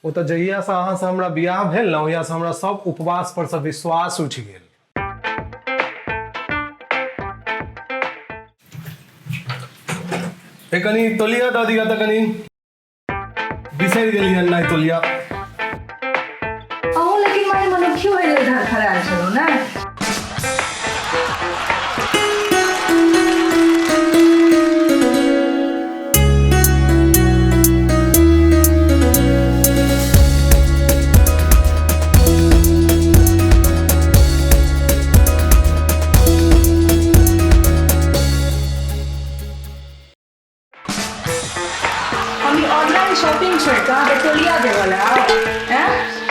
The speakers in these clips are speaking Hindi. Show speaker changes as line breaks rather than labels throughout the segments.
वो तो जहिया से अहाँ से हमरा बियाह भेल ना ओहिया से हमरा सब उपवास पर से विश्वास उठि गेल। कनी तोलिया दऽ दिया तऽ कनी बिसरि गेलियै नहि तोलिया।
अहूँ लेकिन मारे मनुखी होय लेल खड़ा छलहुँ ने। ऑनलाइन शॉपिंग छोड़ के तोलिया देवला हैं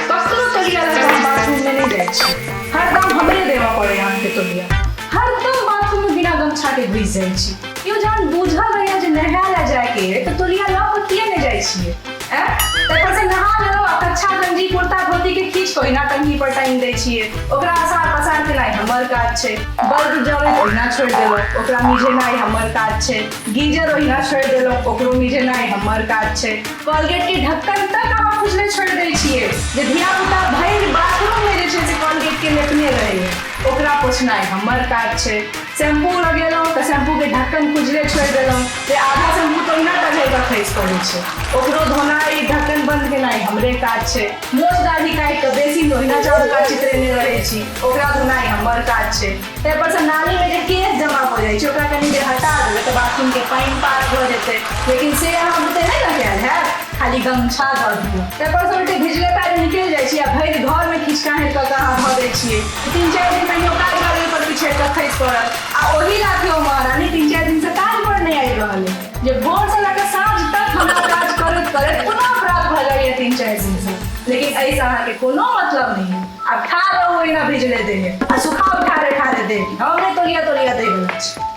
ककरो तोलिया लगा हम बाथरूम में नहीं जाए छी। हरदम हमरे देवा पड़े यहाँ के तोलिया। हरदम बाथरूम में बिना गमछा के घुस जाए छी। यो जान बूझा रहिया जे नहायला जाए के तो तोलिया ल के किए नहीं जाए छी हैं। तकर से नहा लेलो कच्छा गंजी कुर्ता धोती के खींच कोई ना टंकी पर टांग दे छिए। ओकरा आसार पसार के नहीं हमर काज छे। बल्ब जले ओहिना छोड़ देलो ओकरा मीजे नहीं हमर काज छे। गीजर ओहिना छोड़ देलो ओकरो मीजे नहीं हमर काज छे। कोलगेट के ढक्कन तक अहाँ खुजले छोड़ दे छिए जे धिया पुता भरि बाथरूम में जे छे से कोलगेट के लेपने रहे ओकरा पोछनाइ हमर काज छे। शैम्पू लगेलो तो शैम्पू के ढक्कन खुजले छोड़ देलो ते आधा शैम्पू तो ओहिना टंगे पर खसि पड़े छे। ओकरो धोनाइ ढक्कन बंद केनाइ हमरे काज छे। मोछ दाढ़ी काटि के बेसी ओहिना चाउर का चितरेने रहे छी ओकरा धोनाइ हमर काज छे। ते पर से नाली में जे केश जमा हो जाय छै ओकरा कनी देर हटा देबै तऽ बाथरूम के पानि पार हो जेतै। लेकिन से अहाँ बुते नहीं न कयल है खाली गमछा दऽ दियौ। ते पर से उल्टे भिजले पैर निकलि जाइ छी आ भरि घर में खिचकाहे कऽ के अहाँ धऽ दै छियै। 3-4 दिन पहिने काज करै पर पीछे के खसि पड़त आ ओही लाथियो महारानी 3-4 दिन से काज पर नहीं आबि रहल है जे भोर से लऽ के साँझ तक हमरा काज करैत करैत पुनः अपराध भऽ जाइए 3-4 दिन से। लेकिन एहिसँ अहाँके कोनो मतलब नहीं है। आ खा रहो ओहिना भिजले देहे आ सुखाओ ठारे दे हमरे तोलिया दे गेल छी।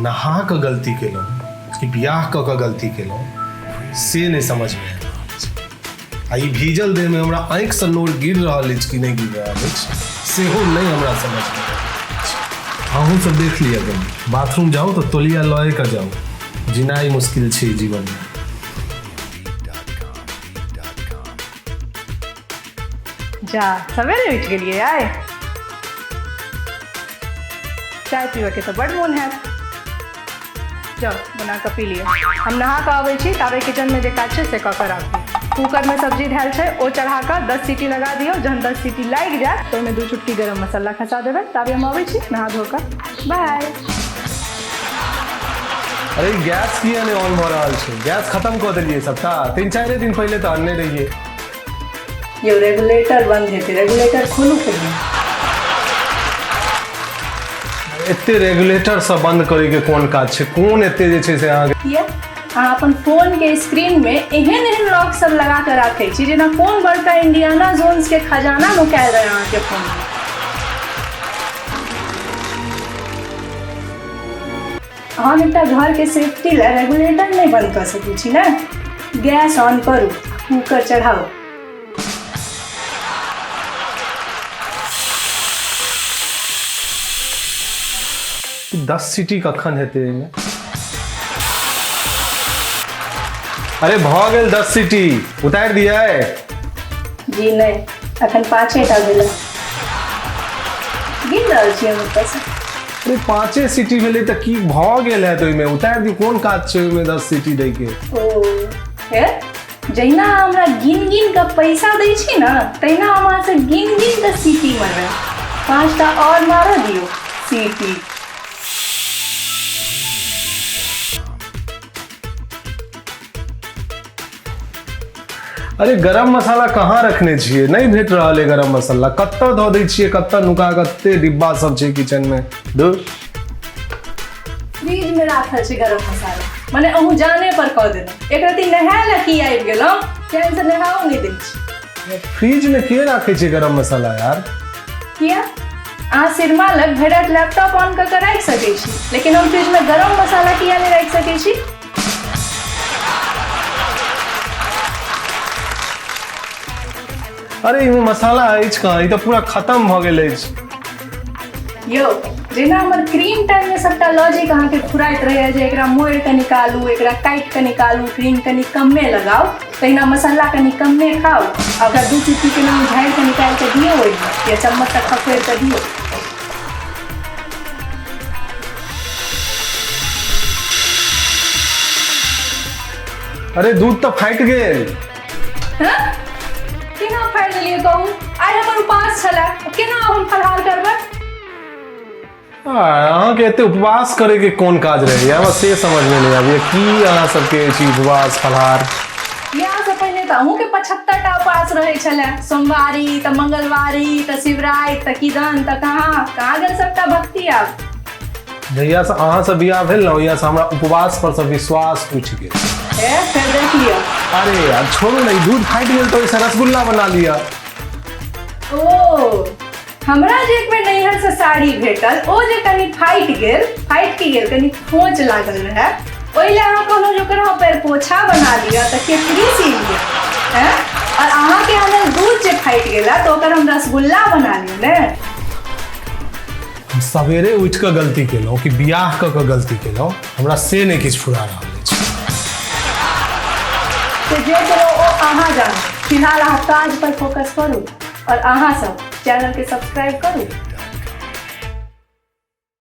नहा के गलती केलहुँ कि बियाह कऽ के गलती केलहुँ से नहीं समझ में आ ई भीजल देह में हमरा आँखि से नोर गिर रहल अछि कि नहीं गिर रहल अछि सेहो नहीं हमरा समझ में। अहूँ सब देख लिया कहीं बाथरूम जाओ तो तोलिया लए के जाओ जीनाइ मुश्किल छै जीवन में।
जा सवेरे उठ गेलिए आय चाय पीबे के तो बड़ मोन है। जाओ बना के पी लियो। हम नहा के आबै छी ताबे किचन में जे काज छै से कऽ के राखू। कुकर में सब्जी धैल छै ओ चढ़ा के 10 सीटी लगा दियो। जहन 10 सीटी लागि जाए तो ओहिमे 2 चुटकी गरम मसाला खसा देबै। ताबे हम आबै छी नहा धो के बाय।
अरे गैस किया नहीं ऑन हो रहा है? गैस खत्म कर दिलिए सबटा 3-4 दिन पहले तो अन्ने रहिए।
ये रेगुलेटर बंद हेतै रेगुलेटर खोलू पहिले।
एते रेगुलेटर सब बंद करे के कोन काज छै? कोन एते जे छै से अहाँ
ये अहाँ अपन फोन के स्क्रीन में एहन एहन लॉक सब लगा के राखै छी जेना कोन बड़का इंडियाना जोन्स के खजाना नुकायल रहे अहाँ के फोन में। हम एकटा घर के सेफ्टी ले रेगुलेटर नहीं बंद कर सकै छी ना। गैस ऑन करू कुकर चढ़ाओ।
दस सीटी कखन हेतै एहिमे? अरे भऽ गेल 10 सीटी उतारि दियै?
जी नहीं अखन 5टा भेलै गिन रहल छी हम ओतऽ से।
अरे 5 सीटी भेलै तऽ की भऽ गेल है? तो ओहिमे उतारि दियौ कोन काज छै ओहिमे 10 सीटी दै के?
ओ हे जहिना हमरा गिन के पैसा दै छी ना तहिना हम अहाँ से गिन के सीटी मारबै। 5टा और मार दियो सीटी।
अरे गरम मसाला कहाँ रखने छिए? नहीं भेट रहल है गरम मसाला। कत्ता धो दै छिए कत्ता नुका कत्ते डिब्बा सब छै किचन में। दो
फ्रिज में राखल छै गरम मसाला माने अहूँ जाने पर कह देना। एक रति नहाय ला की आबि गेलहुँ केहन से नहाओ नहीं दै छी।
फ्रिज में के राखे छै गरम मसाला यार?
किया अहाँ सिरमा लग भरि राति लैपटॉप ऑन करके राखि सकै छी लेकिन हम फ्रिज में गरम मसाला किया नहीं राखि सकै छी?
अरे इमे मसाला अछि कहाँ? ई तो पूरा खत्म भ गेल अछि।
यो जेना हमर क्रीम टाइम में सबटा लॉजिक अहाँके फुराइत रहैए जे एकरा मोड़ि कऽ निकालू, एकरा काटि कऽ निकालू, क्रीम कनि कमे लगाउ, तहिना मसाला कनि कमे खाउ, आ ओकरा 2 चुटकी के नाम झाड़ि कऽ निकालि कऽ दियौ ओहिमे, या चम्मच तक खखोरि कऽ दियौ।
अरे दूध तो फाटि गेल।
हाँ? केना फाड़ि देलियै कहू? आइ हमर उपास छलै, केना हम फलाहार करबै?
अहाँके एते उपवास करे के कोन काज रहैया? हमरा से समझ में नहीं आबैया की अहाँ सबके छी उपवास फलाहार।
बियाह से पहले तऽ अहूँके 75टा उपास रहै छलै, सोमवारी तऽ मंगलवारी तऽ शिवराति तऽ किदन तऽ कहाँ गेल सबटा भक्ति आब?
जहिया से अहाँ से बियाह भेल ना ओहिया से हमरा उपवास पर से विश्वास उठि गेल।
फिर देख लिया।
अरे यार छोड़ो नहीं, दूध फाटि गेल तो इसे रसगुल्ला बना लिया।
ओ हमरा जे एक बेर नैहर से साड़ी भेटल, ओ जे कनि फाटि गेल कनि खोंच लागल रहै, ओहि लए अहाँ कहलहुँ जे ओकरा पैर पोछा बना लिअ तऽ केतरी सील लिअ, हैं? और अहाँके अगर दूध जे फाटि गेला तऽ ओकर हम रसगुल्ला बना लिअ ने।
हम सवेरे उठि कऽ गलती केलहुँ कि बियाह कऽ कऽ गलती केलहुँ, हमरा से नहीं किछु फुरा रहल अछि।
तो जे करो ओ अहाँ जानो, फिलहाल अहाँ काज पर फोकस करू और अहाँ सब चैनल के सब्सक्राइब करू।